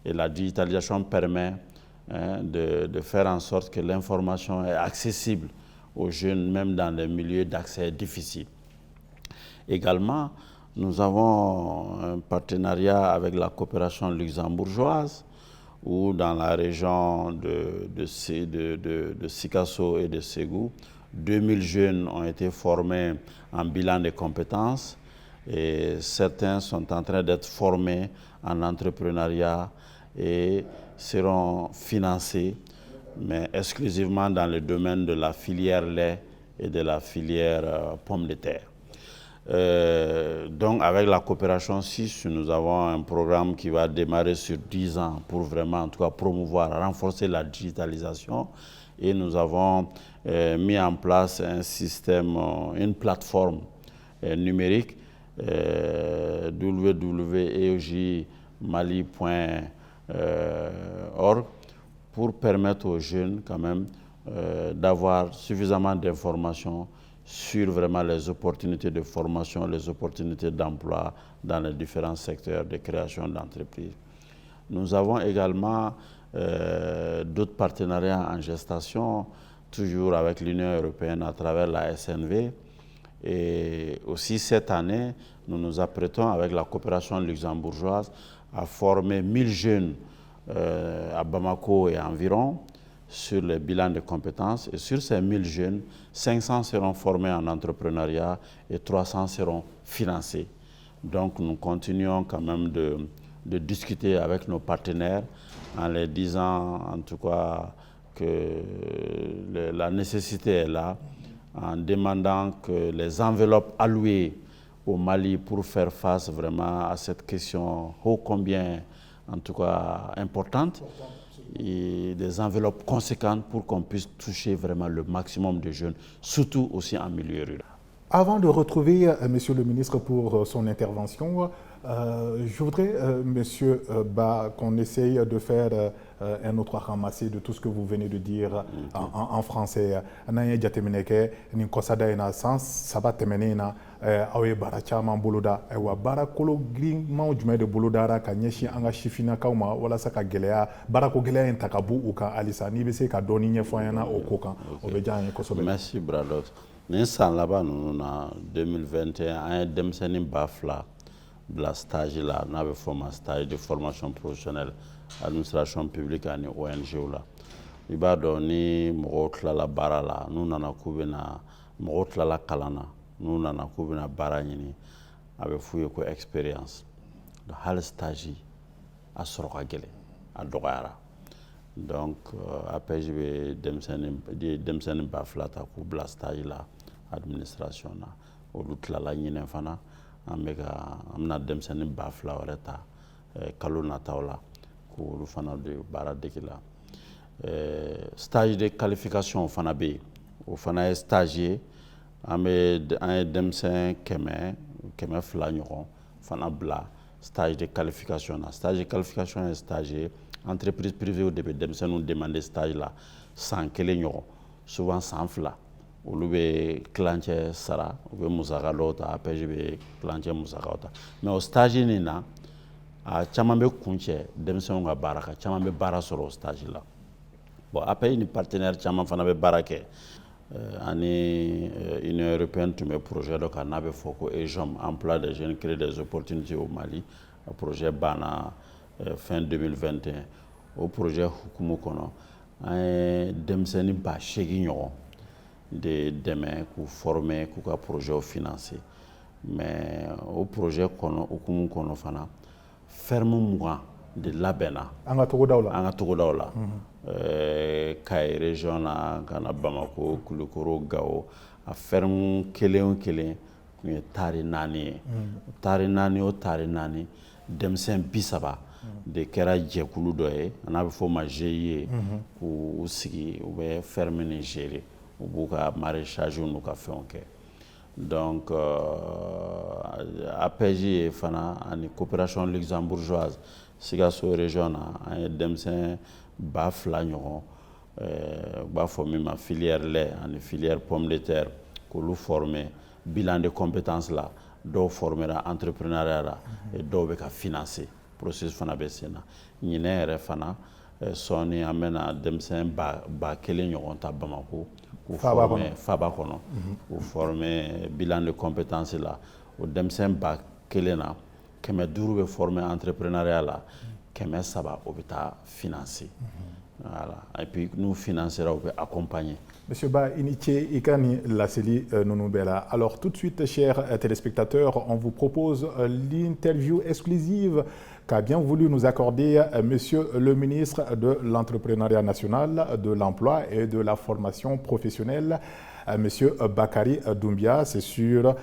Et la digitalisation permet de faire en sorte que l'information est accessible aux jeunes, même dans les milieux d'accès difficiles. Également, nous avons un partenariat avec la coopération luxembourgeoise, où dans la région de Sikasso et de Ségou, 2000 jeunes ont été formés en bilan de compétences. Et certains sont en train d'être formés en entrepreneuriat et seront financés, mais exclusivement dans le domaine de la filière lait et de la filière pommes de terre. Donc avec la coopération 6, nous avons un programme qui va démarrer sur 10 ans pour vraiment en tout cas promouvoir, renforcer la digitalisation, et nous avons mis en place un système, une plateforme numérique www.eojmali.org pour permettre aux jeunes quand même d'avoir suffisamment d'informations sur vraiment les opportunités de formation, les opportunités d'emploi dans les différents secteurs de création d'entreprises. Nous avons également d'autres partenariats en gestation, toujours avec l'Union européenne à travers la SNV. Et aussi cette année, nous nous apprêtons avec la coopération luxembourgeoise à former 1000 jeunes à Bamako et environ sur le bilan de compétences. Et sur ces 1000 jeunes, 500 seront formés en entrepreneuriat et 300 seront financés. Donc nous continuons quand même de discuter avec nos partenaires en les disant en tout cas que la nécessité est là, en demandant que les enveloppes allouées au Mali pour faire face vraiment à cette question ô combien en tout cas importante, et des enveloppes conséquentes pour qu'on puisse toucher vraiment le maximum de jeunes, surtout aussi en milieu rural. Avant de retrouver Monsieur le ministre pour son intervention, je voudrais, Monsieur Ba, qu'on essaye de faire un autre ramassé de tout ce que vous venez de dire en français. Nanya jatemineke ni kosada ina sans sabat temenina awe barachama boloda ewa barakolo green mau jume de bolodara ka nyeshi anga shifina kauma wala saka gelea barako gelea intakabu uka alisa ni bese ka doni nyefanyana okokan obejanye kosobe. Merci Bradot. Ninsan là-bas, nous en 2021, un demseni bafla de la stage là, nous avons fait un stage de formation professionnelle, administration publique et ONG là. Il va donner mokotla la bara là, nous n'en kubena mokotla la kalana, nous n'en kubena bara ni, avec fouille quoi expérience. Le hal stage à sorogagele, à dogara. Donc après je vais demseni bafla ta kubla stage là. Administration na olu tilala ɲinɛ fana an bɛna denmisɛnnin ba fila wɛrɛ ta kalo nataw la k'olu fana de baara dege la stage de qualification fana bɛ yen o fana ye stage ye an ye denmisɛn kɛmɛ fila ɲɔgɔn fana bila stage de qualification na stage de qualification ye stage ye entreprise privée de bɛ denmisɛnninw demander stage la san kelen ɲɔgɔn souvent san fila. Olu bɛ kilancɛ sara u bɛ musaka dɔw ta APJ bɛ kilancɛ musakaw ta mais o stage nin na a caman bɛ kun cɛ denmisɛnw ka baara kan caman bɛ baara sɔrɔ o stage la bon APJ ni partenaire caman fana bɛ baara kɛ ani Union européenne tun bɛ projet dɔ kan n'a bɛ fɔ ko EJOM emploi des jeunes créer des opportunités au Mali o projet banna fin 2021 o projet hukumu kɔnɔ an ye denmisɛnnin 8,000 ɲɔgɔn de demain k'u former k'u ka projet financer mais au projet kɔnɔ hukumu kɔnɔ fana ferme 20 de labɛnna an ka togodaw la Kayi région na ka na Bamako Kulukoro Gao a ferme kelen o kelen kun ye tari 4 ye tari 4 o tari 4 denmisɛn 30 de kɛra jɛkulu dɔ ye n'a bɛ fɔ o ma GIE k'u sigi u bɛ ferme ni gérer u b'u ka maraîchage n'u ka fɛnw kɛ donc APJ ye fana ani coopération luxembourgeoise Sikaso région na an ye denmisɛn 2,000 ɲɔgɔn u b'a fɔ min ma filière lait ani filière pomme de terre k'olu former bilan de compétence la dɔw formera entrepreneuriat la et dɔw bɛ ka financer processus fana bɛ sen na ɲinɛ yɛrɛ fana sɔɔni an bɛna denmisɛn 1,000 ɲɔgɔn ta Bamako k'u former Faba kɔnɔ k'u former bilan de compétence la o denmisɛn 1,000 na 500 bɛ former entrepreneuriat la 300 o bɛ taa financer Voilà. Et puis nous financerons, on peut accompagner. Monsieur Ba Iniché Ikani Lasseli Nounoubela. Alors tout de suite, chers téléspectateurs, on vous propose l'interview exclusive qu'a bien voulu nous accorder Monsieur le ministre de l'Entrepreneuriat national, de l'Emploi et de la formation professionnelle, Monsieur Bakary Doumbia. C'est sur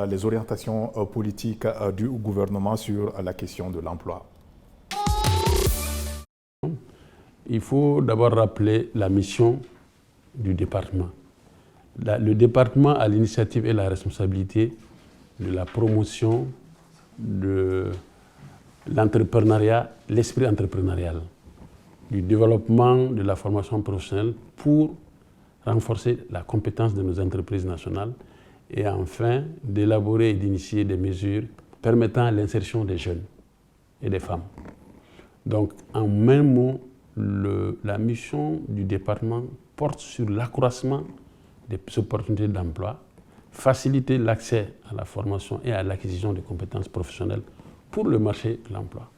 les orientations politiques du gouvernement sur la question de l'emploi. Il faut d'abord rappeler la mission du département. Le département a l'initiative et la responsabilité de la promotion de l'entrepreneuriat, l'esprit entrepreneurial, du développement de la formation professionnelle pour renforcer la compétence de nos entreprises nationales et enfin d'élaborer et d'initier des mesures permettant l'insertion des jeunes et des femmes. Donc en même mot, la mission du département porte sur l'accroissement des opportunités d'emploi, faciliter l'accès à la formation et à l'acquisition de compétences professionnelles pour le marché de l'emploi.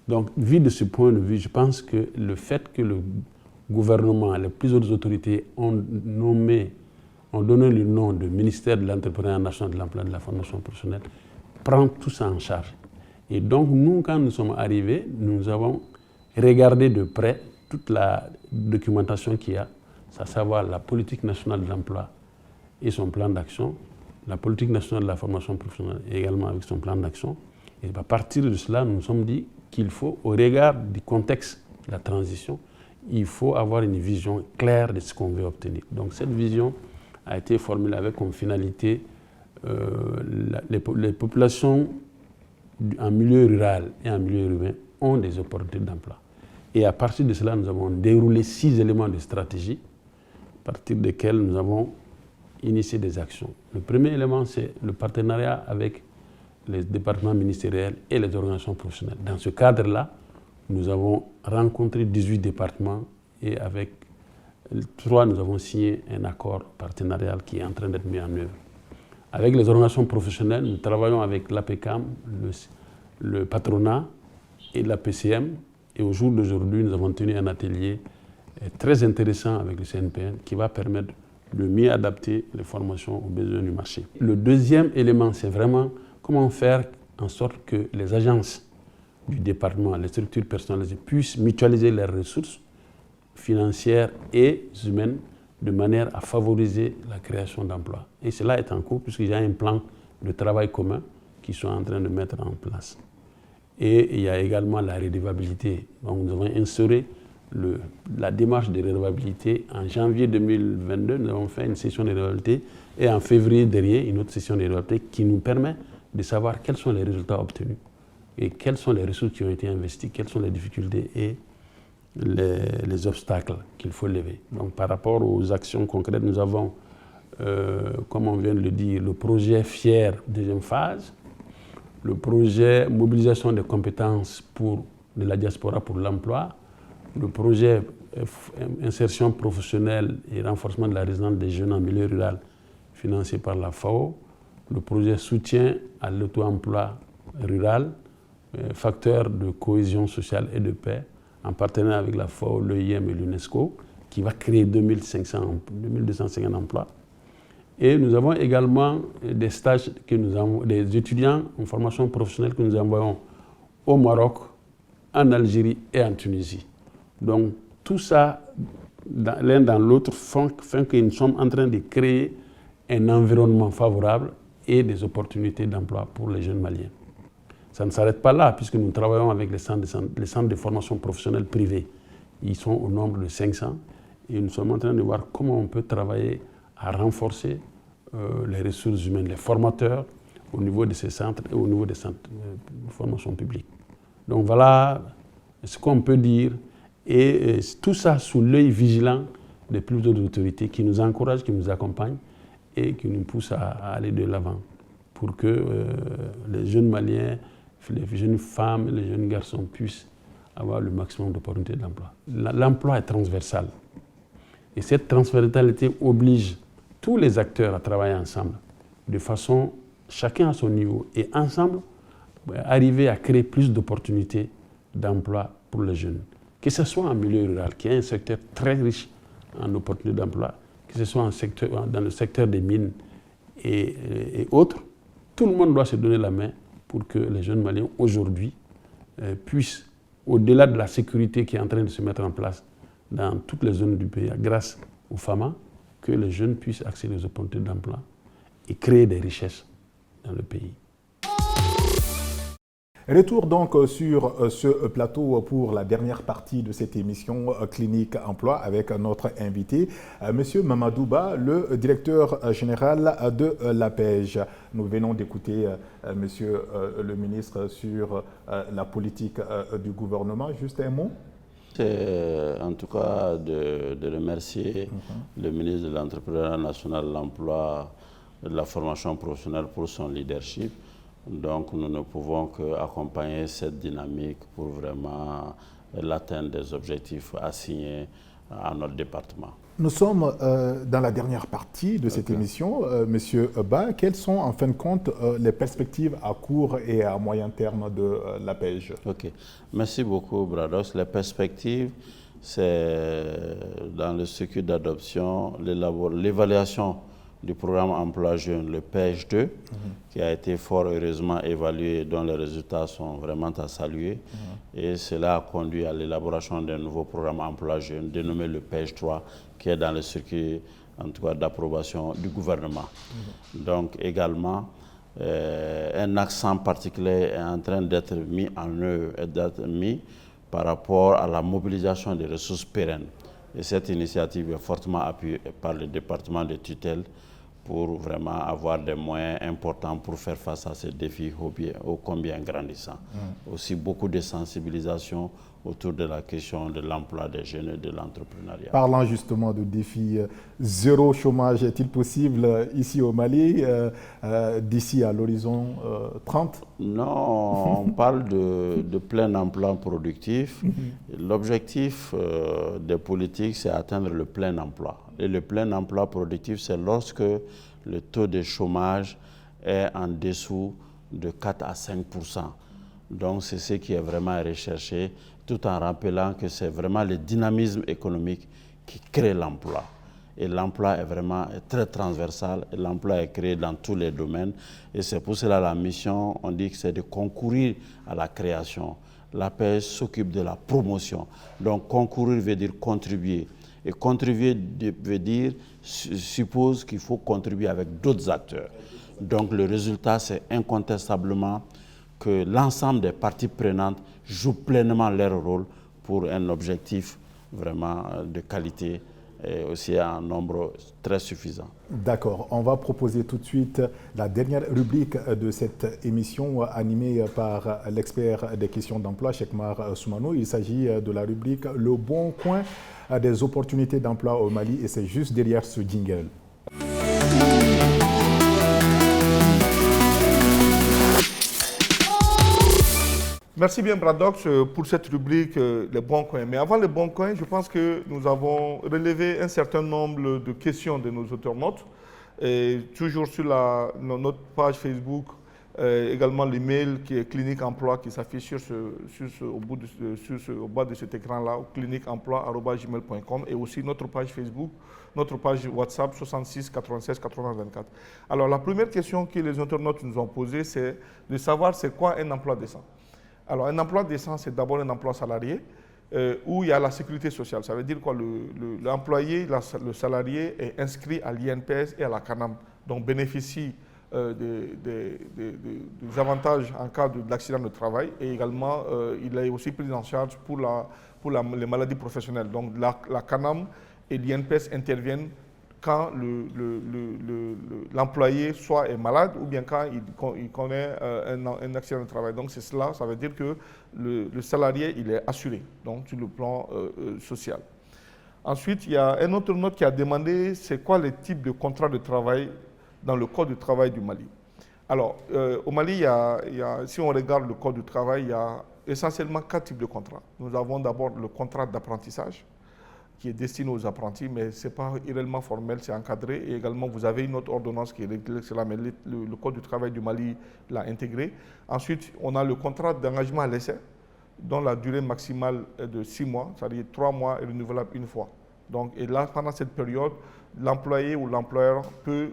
Donc, vu de ce point de vue, je pense que le fait que le gouvernement et les plus hautes autorités ont donné le nom de ministère de l'Entrepreneuriat national, de l'Emploi et de la formation professionnelle prend tout ça en charge. Et donc, nous, quand nous sommes arrivés, nous avons regardé de près toute la documentation qu'il y a, à savoir la politique nationale de l'emploi et son plan d'action, la politique nationale de la formation professionnelle également avec son plan d'action. Et à partir de cela, nous nous sommes dit qu'il faut, au regard du contexte de la transition, il faut avoir une vision claire de ce qu'on veut obtenir. Donc cette vision a été formulée avec comme finalité les populations en milieu rural et en milieu urbain ont des opportunités d'emploi. Et à partir de cela, nous avons déroulé 6 éléments de stratégie, à partir desquels nous avons initié des actions. Le premier élément, c'est le partenariat avec les départements ministériels et les organisations professionnelles. Dans ce cadre-là, nous avons rencontré 18 départements et avec 3, nous avons signé un accord partenarial qui est en train d'être mis en œuvre. Avec les organisations professionnelles, nous travaillons avec l'APECAM, le patronat et la PCM. Et au jour d'aujourd'hui, nous avons tenu un atelier très intéressant avec le CNPN qui va permettre de mieux adapter les formations aux besoins du marché. Le deuxième élément, c'est vraiment comment faire en sorte que les agences du département, les structures personnalisées puissent mutualiser leurs ressources financières et humaines de manière à favoriser la création d'emplois. Et cela est en cours puisqu'il y a un plan de travail commun qu'ils sont en train de mettre en place. Et il y a également la redevabilité. Donc nous avons instauré la démarche de redevabilité. En janvier 2022, nous avons fait une session de redevabilité et en février dernier, une autre session de redevabilité qui nous permet de savoir quels sont les résultats obtenus et quelles sont les ressources qui ont été investies, quelles sont les difficultés et les obstacles qu'il faut lever. Donc par rapport aux actions concrètes, nous avons, comme on vient de le dire, le projet FIER deuxième phase, le projet mobilisation des compétences de la diaspora pour l'emploi, le projet insertion professionnelle et renforcement de la résidence des jeunes en milieu rural financé par la FAO, le projet soutien à l'auto-emploi rural, facteur de cohésion sociale et de paix, en partenariat avec la FAO, l'OIM et l'UNESCO, qui va créer 2250 emplois. Et nous avons également des stages des étudiants en formation professionnelle que nous envoyons au Maroc, en Algérie et en Tunisie. Donc tout ça, l'un dans l'autre, fait que nous sommes en train de créer un environnement favorable et des opportunités d'emploi pour les jeunes maliens. Ça ne s'arrête pas là, puisque nous travaillons avec les centres de formation professionnelle privés. Ils sont au nombre de 500 et nous sommes en train de voir comment on peut travailler à renforcer les ressources humaines, les formateurs au niveau de ces centres et au niveau des centres de formation publique. Donc voilà ce qu'on peut dire, et tout ça sous l'œil vigilant des plus hautes autorités qui nous encouragent, qui nous accompagnent et qui nous poussent à aller de l'avant pour que les jeunes Maliens, les jeunes femmes, les jeunes garçons puissent avoir le maximum d'opportunités d'emploi. L'emploi est transversal et cette transversalité oblige tous les acteurs à travailler ensemble, de façon, chacun à son niveau, et ensemble, arriver à créer plus d'opportunités d'emploi pour les jeunes. que ce soit en milieu rural, qui est un secteur très riche en opportunités d'emploi, que ce soit dans le secteur des mines et autres, tout le monde doit se donner la main pour que les jeunes Maliens aujourd'hui puissent, au-delà de la sécurité qui est en train de se mettre en place dans toutes les zones du pays, grâce au FAMA, que les jeunes puissent accéder aux opportunités d'emploi et créer des richesses dans le pays. Retour donc sur ce plateau pour la dernière partie de cette émission Clinique Emploi avec notre invité, M. Mamadouba, le directeur général de l'APEJ. Nous venons d'écouter Monsieur le ministre sur la politique du gouvernement. Juste un mot. C'est en tout cas de remercier le ministre de l'Entrepreneuriat national, de l'Emploi et de la formation professionnelle pour son leadership. Donc nous ne pouvons qu'accompagner cette dynamique pour vraiment l'atteinte des objectifs assignés à notre département. Nous sommes dans la dernière partie de cette émission. Monsieur Ba, quelles sont en fin de compte les perspectives à court et à moyen terme de l'APEJ? Ok, merci beaucoup Brados. Les perspectives, c'est dans le circuit d'adoption, l'évaluation du programme Emploi Jeune, le PEJ 2, qui a été fort heureusement évalué, dont les résultats sont vraiment à saluer. Et cela a conduit à l'élaboration d'un nouveau programme Emploi Jeune, dénommé le PEJ 3, qui est dans le circuit en tout cas d'approbation du gouvernement. Donc également, un accent particulier est en train d'être mis en œuvre et d'être mis par rapport à la mobilisation des ressources pérennes. Et cette initiative est fortement appuyée par le département de tutelle pour vraiment avoir des moyens importants pour faire face à ces défis ô combien grandissants. Aussi beaucoup de sensibilisation autour de la question de l'emploi des jeunes et de l'entrepreneuriat. Parlant justement de défis, zéro chômage est-il possible ici au Mali d'ici à l'horizon 30? Non, on parle de plein emploi productif. L'objectif des politiques, c'est atteindre le plein emploi. Et le plein emploi productif, c'est lorsque le taux de chômage est en dessous de 4 à 5%. Donc c'est ce qui est vraiment recherché, tout en rappelant que c'est vraiment le dynamisme économique qui crée l'emploi. Et l'emploi est vraiment très transversal, et l'emploi est créé dans tous les domaines. Et c'est pour cela la mission, on dit que c'est de concourir à la création. L'APEJ s'occupe de la promotion. Donc concourir veut dire contribuer. Et contribuer veut dire, suppose qu'il faut contribuer avec d'autres acteurs. Donc le résultat, c'est incontestablement que l'ensemble des parties prenantes jouent pleinement leur rôle pour un objectif vraiment de qualité et aussi un nombre très suffisant. D'accord. On va proposer tout de suite la dernière rubrique de cette émission animée par l'expert des questions d'emploi, Chekmar Soumano. Il s'agit de la rubrique « Le bon coin des opportunités d'emploi au Mali » et c'est juste derrière ce jingle. Merci bien, Bradox, pour cette rubrique Les bons coins. Mais avant les bons coins, je pense que nous avons relevé un certain nombre de questions de nos internautes. Et toujours sur notre page Facebook, également l'email qui est Clinique Emploi qui s'affiche au bas de cet écran-là, cliniqueemploi@gmail.com, et aussi notre page Facebook, notre page WhatsApp 66 96 80 24. Alors la première question que les internautes nous ont posée, c'est de savoir c'est quoi un emploi décent. Alors, un emploi décent, c'est d'abord un emploi salarié où il y a la sécurité sociale. Ça veut dire quoi? L'employé, le salarié est inscrit à l'INPS et à la CANAM, donc bénéficie des avantages en cas d'accident de travail, et également il est aussi pris en charge pour les maladies professionnelles. Donc, la CANAM et l'INPS interviennent quand l'employé soit est malade ou bien quand il connaît un accident de travail. Donc c'est cela, ça veut dire que le salarié il est assuré, donc sur le plan social. Ensuite, il y a un autre note qui a demandé c'est quoi les types de contrats de travail dans le Code du travail du Mali. Alors, au Mali, si on regarde le Code du travail, il y a essentiellement 4 types de contrats. Nous avons d'abord le contrat d'apprentissage, qui est destiné aux apprentis, mais ce n'est pas réellement formel, c'est encadré. Et également, vous avez une autre ordonnance qui règle cela, mais le Code du travail du Mali l'a intégré. Ensuite, on a le contrat d'engagement à l'essai. dont la durée maximale est de 6 mois, c'est-à-dire 3 mois et renouvelable une fois. Donc, et là, pendant cette période, l'employé ou l'employeur peut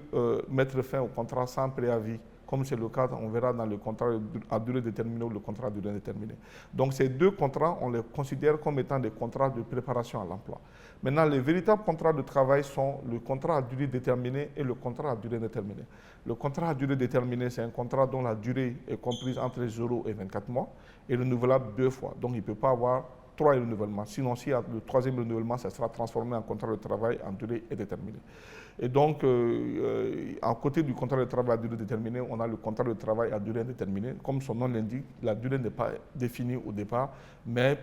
mettre fin au contrat sans préavis, comme c'est le cas, on verra dans le contrat à durée déterminée ou le contrat à durée indéterminée. Donc ces deux contrats, on les considère comme étant des contrats de préparation à l'emploi. Maintenant, les véritables contrats de travail sont le contrat à durée déterminée et le contrat à durée déterminée. Le contrat à durée déterminée, c'est un contrat dont la durée est comprise entre 0 et 24 mois et renouvelable 2 fois. Donc il ne peut pas avoir 3 renouvellements. Sinon, si le 3e renouvellement, ça sera transformé en contrat de travail en durée indéterminée. Et donc, à côté du contrat de travail à durée déterminée, on a le contrat de travail à durée indéterminée. Comme son nom l'indique, la durée n'est pas définie au départ, mais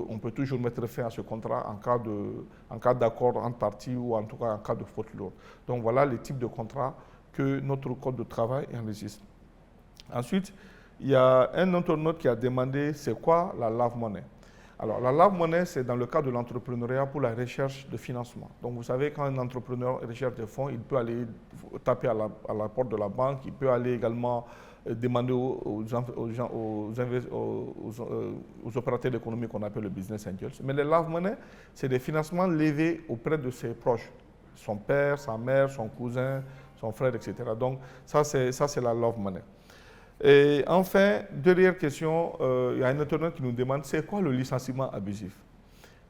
on peut toujours mettre fin à ce contrat en cas d'accord entre parties ou en tout cas en cas de faute lourde. Donc voilà les types de contrats que notre code de travail enregistre. Ensuite, il y a un internaute qui a demandé c'est quoi la lave monnaie. Alors, la lave monnaie, c'est dans le cadre de l'entrepreneuriat pour la recherche de financement. Donc, vous savez, quand un entrepreneur recherche des fonds, il peut aller taper à la porte de la banque, il peut aller également demander aux opérateurs d'économie qu'on appelle le business angels. Mais les lave monnaie, c'est des financements levés auprès de ses proches, son père, sa mère, son cousin, son frère, etc. Donc, ça, c'est la lave monnaie. Et enfin, dernière question, il y a un internaute qui nous demande c'est quoi le licenciement abusif?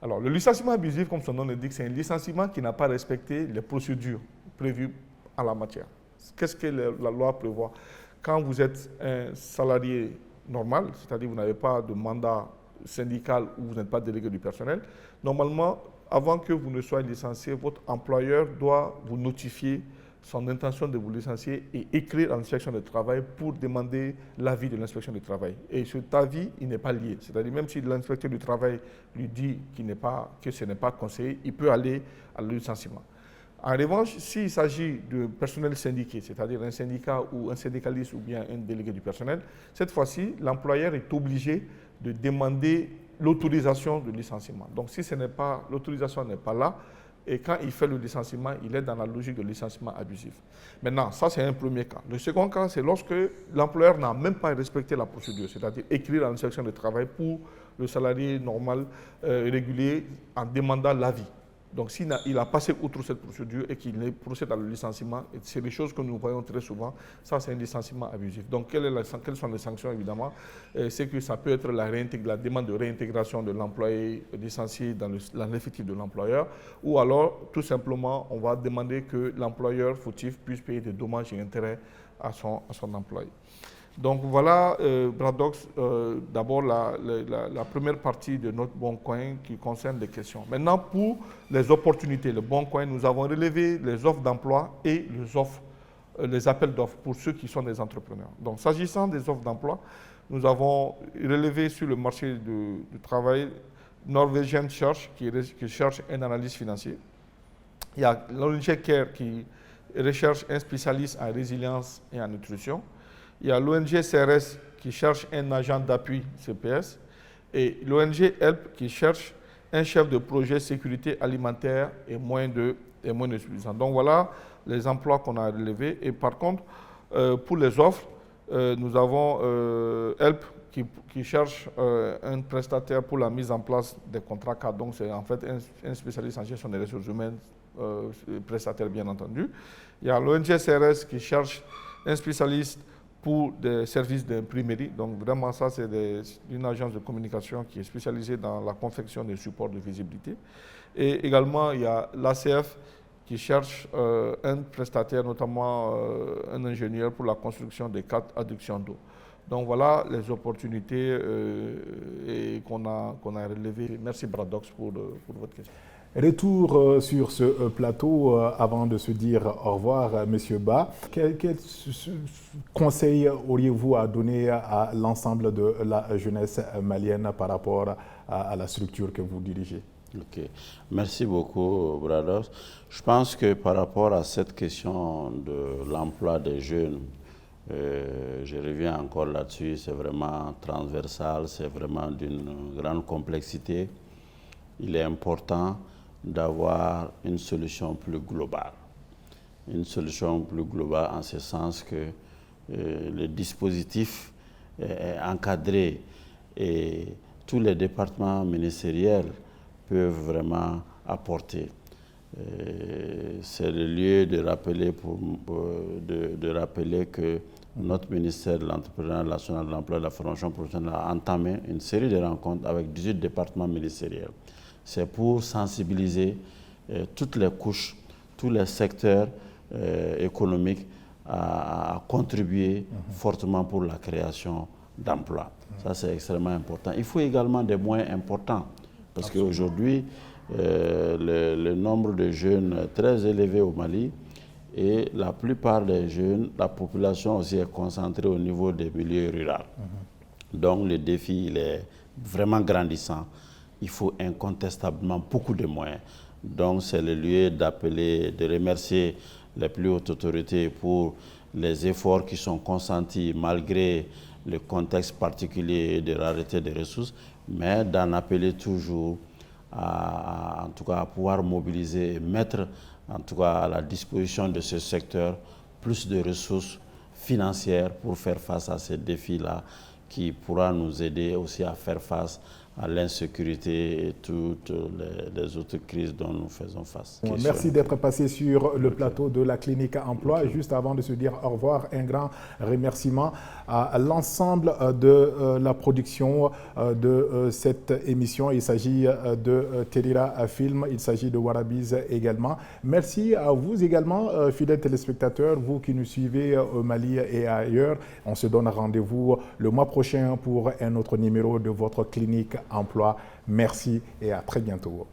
Alors, le licenciement abusif, comme son nom l'indique, c'est un licenciement qui n'a pas respecté les procédures prévues en la matière. Qu'est-ce que la loi prévoit? Quand vous êtes un salarié normal, c'est-à-dire vous n'avez pas de mandat syndical ou vous n'êtes pas délégué du personnel, normalement, avant que vous ne soyez licencié, votre employeur doit vous notifier son intention de vous licencier et écrire à l'inspection du travail pour demander l'avis de l'inspection du travail. Et cet avis, il n'est pas lié. C'est-à-dire même si l'inspecteur du travail lui dit que ce n'est pas conseillé, il peut aller à le licenciement. En revanche, s'il s'agit de personnel syndiqué, c'est-à-dire un syndicat ou un syndicaliste ou bien un délégué du personnel, cette fois-ci, l'employeur est obligé de demander l'autorisation de licenciement. Donc si l'autorisation n'est pas là, et quand il fait le licenciement, il est dans la logique de licenciement abusif. Maintenant, ça c'est un premier cas. Le second cas, c'est lorsque l'employeur n'a même pas respecté la procédure, c'est-à-dire écrire à l'inspection du travail pour le salarié normal régulier en demandant l'avis. Donc s'il a passé outre cette procédure et qu'il procède à le licenciement, c'est des choses que nous voyons très souvent, ça c'est un licenciement abusif. Donc quelles sont les sanctions évidemment? C'est que ça peut être la demande de réintégration de l'employé licencié dans l'effectif de l'employeur, ou alors tout simplement on va demander que l'employeur fautif puisse payer des dommages et intérêts à son employé. Donc voilà, Bradox, d'abord la première partie de notre Bon Coin qui concerne les questions. Maintenant, pour les opportunités, le Bon Coin, nous avons relevé les offres d'emploi et les appels d'offres pour ceux qui sont des entrepreneurs. Donc, s'agissant des offres d'emploi, nous avons relevé sur le marché du travail Norwegian Search qui cherche un analyste financier. Il y a l'ONG CARE qui recherche un spécialiste en résilience et en nutrition. Il y a l'ONG CRS qui cherche un agent d'appui CPS et l'ONG HELP qui cherche un chef de projet sécurité alimentaire et moyens de subsistance. Donc voilà les emplois qu'on a relevés. Et par contre, pour les offres, nous avons HELP qui cherche un prestataire pour la mise en place des contrats cadres. Donc c'est en fait un spécialiste en gestion des ressources humaines, prestataire bien entendu. Il y a l'ONG CRS qui cherche un spécialiste pour des services d'imprimerie. Donc vraiment ça c'est une agence de communication qui est spécialisée dans la confection des supports de visibilité. Et également il y a l'ACF qui cherche un prestataire, notamment un ingénieur pour la construction des 4 adductions d'eau. Donc voilà les opportunités qu'on a relevées. Merci Bradox pour votre question. Retour sur ce plateau avant de se dire au revoir, Monsieur Ba. Quel conseil auriez-vous à donner à l'ensemble de la jeunesse malienne par rapport à la structure que vous dirigez? Ok, merci beaucoup, Brados. Je pense que par rapport à cette question de l'emploi des jeunes, je reviens encore là-dessus, c'est vraiment transversal, c'est vraiment d'une grande complexité. Il est important d'avoir une solution plus globale. Une solution plus globale en ce sens que le dispositif est encadré et tous les départements ministériels peuvent vraiment apporter. C'est le lieu de rappeler, de rappeler que notre ministère de l'Entrepreneuriat national de l'Emploi et de la formation professionnelle a entamé une série de rencontres avec 18 départements ministériels. C'est pour sensibiliser toutes les couches, tous les secteurs économiques à contribuer fortement pour la création d'emplois. Ça, c'est extrêmement important. Il faut également des moyens importants parce qu'aujourd'hui, le nombre de jeunes est très élevé au Mali et la plupart des jeunes, la population aussi est concentrée au niveau des milieux ruraux. Donc le défi, il est vraiment grandissant. Il faut incontestablement beaucoup de moyens. Donc c'est le lieu d'appeler, de remercier les plus hautes autorités pour les efforts qui sont consentis malgré le contexte particulier de rareté des ressources, mais d'en appeler toujours en tout cas à pouvoir mobiliser et mettre en tout cas à la disposition de ce secteur plus de ressources financières pour faire face à ces défis-là qui pourra nous aider aussi à faire face à l'insécurité et toutes les autres crises dont nous faisons face. Merci d'être passé sur le plateau de la Clinique Emploi. Juste avant de se dire au revoir, un grand remerciement à l'ensemble de la production de cette émission. Il s'agit de Terira Film, il s'agit de Warabiz également. Merci à vous également, fidèles téléspectateurs, vous qui nous suivez au Mali et ailleurs. On se donne rendez-vous le mois prochain pour un autre numéro de votre Clinique Emploi. Merci et à très bientôt.